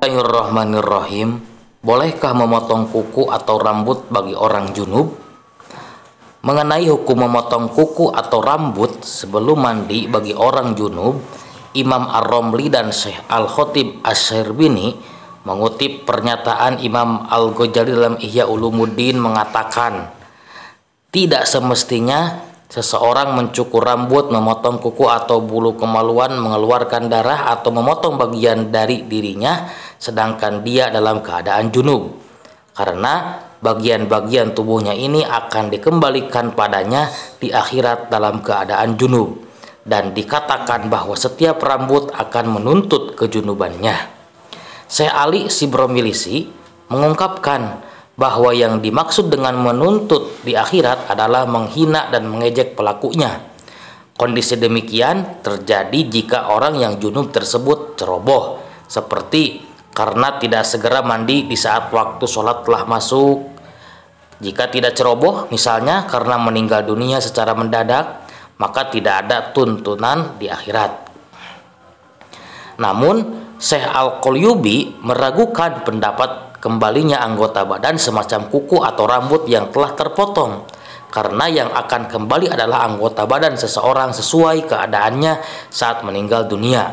Bismillahirrahmanirrahim. Bolehkah memotong kuku atau rambut bagi orang junub? Mengenai hukum memotong kuku atau rambut sebelum mandi bagi orang junub, Imam Ar-Romli dan Syekh Al-Khatib Asy-Syirbini mengutip pernyataan Imam Al-Ghazali dalam Ihya Ulumuddin mengatakan, tidak semestinya seseorang mencukur rambut, memotong kuku atau bulu kemaluan, mengeluarkan darah atau memotong bagian dari dirinya sedangkan dia dalam keadaan junub, karena bagian-bagian tubuhnya ini akan dikembalikan padanya di akhirat dalam keadaan junub, dan dikatakan bahwa setiap rambut akan menuntut kejunubannya. Syekh Ali Sibromilisi mengungkapkan bahwa yang dimaksud dengan menuntut di akhirat adalah menghina dan mengejek pelakunya. Kondisi demikian terjadi jika orang yang junub tersebut ceroboh, seperti karena tidak segera mandi di saat waktu sholat telah masuk. Jika tidak ceroboh, misalnya karena meninggal dunia secara mendadak, maka tidak ada tuntunan di akhirat. Namun Syekh Al-Qalyubi meragukan pendapat kembalinya anggota badan semacam kuku atau rambut yang telah terpotong, karena yang akan kembali adalah anggota badan seseorang sesuai keadaannya saat meninggal dunia,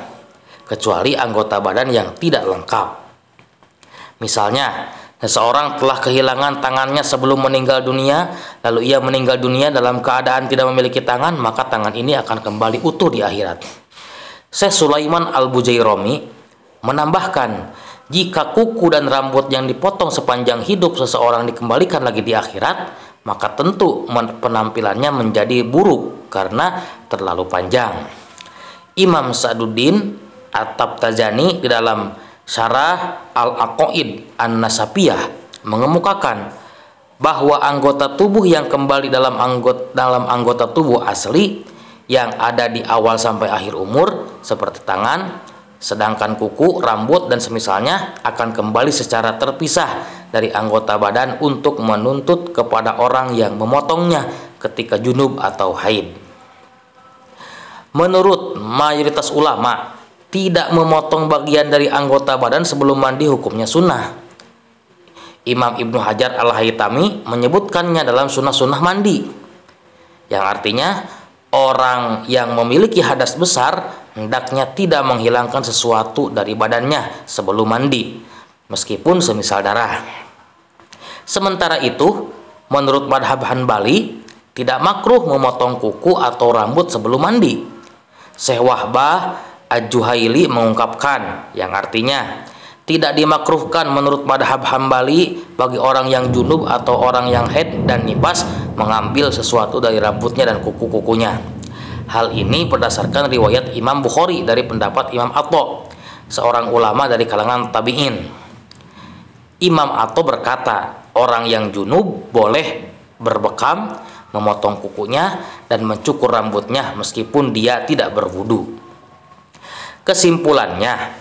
kecuali anggota badan yang tidak lengkap. Misalnya, seseorang telah kehilangan tangannya sebelum meninggal dunia, lalu ia meninggal dunia dalam keadaan tidak memiliki tangan, maka tangan ini akan kembali utuh di akhirat. Syekh Sulaiman Al-Bujairami menambahkan, jika kuku dan rambut yang dipotong sepanjang hidup seseorang dikembalikan lagi di akhirat, maka tentu penampilannya menjadi buruk karena terlalu panjang. Imam Sa'duddin At-Tabtazani di dalam Syarah Al-Aqaid An-Nasafiyah mengemukakan bahwa anggota tubuh yang kembali dalam anggota tubuh asli yang ada di awal sampai akhir umur seperti tangan, sedangkan kuku, rambut, dan semisalnya akan kembali secara terpisah dari anggota badan untuk menuntut kepada orang yang memotongnya ketika junub atau haid. Menurut mayoritas ulama, tidak memotong bagian dari anggota badan sebelum mandi hukumnya sunnah. Imam Ibnu Hajar Al-Haytami menyebutkannya dalam sunnah-sunnah mandi, yang artinya orang yang memiliki hadas besar hendaknya tidak menghilangkan sesuatu dari badannya sebelum mandi, meskipun semisal darah. Sementara itu, menurut madhab Hanbali, tidak makruh memotong kuku atau rambut sebelum mandi. Syekh Wahbah Al-Juhaili mengungkapkan, yang artinya tidak dimakruhkan menurut madhab Hanbali bagi orang yang junub atau orang yang haid dan nifas mengambil sesuatu dari rambutnya dan kuku-kukunya. Hal ini berdasarkan riwayat Imam Bukhari dari pendapat Imam Atha, seorang ulama dari kalangan tabi'in. Imam Atha berkata, orang yang junub boleh berbekam, memotong kukunya, dan mencukur rambutnya meskipun dia tidak berwudu. Kesimpulannya,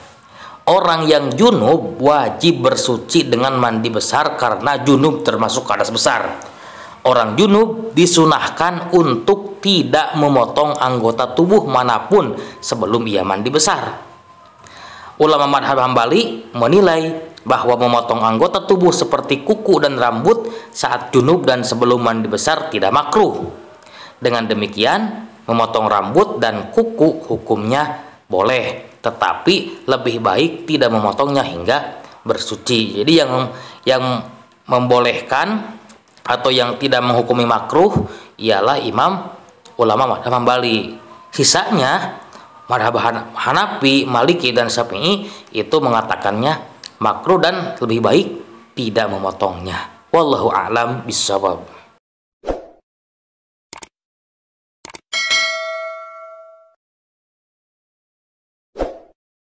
orang yang junub wajib bersuci dengan mandi besar karena junub termasuk hadas besar. Orang junub disunahkan untuk tidak memotong anggota tubuh manapun sebelum ia mandi besar. Ulama madhab Hambali menilai bahwa memotong anggota tubuh seperti kuku dan rambut saat junub dan sebelum mandi besar tidak makruh. Dengan demikian, memotong rambut dan kuku hukumnya boleh, tetapi lebih baik tidak memotongnya hingga bersuci. Jadi yang membolehkan atau yang tidak menghukumi makruh ialah ulama madhab Hambali. Sisanya madhab Hanafi, Maliki, dan Syafi'i itu mengatakannya makruh dan lebih baik tidak memotongnya. Wallahu a'lam bishawab.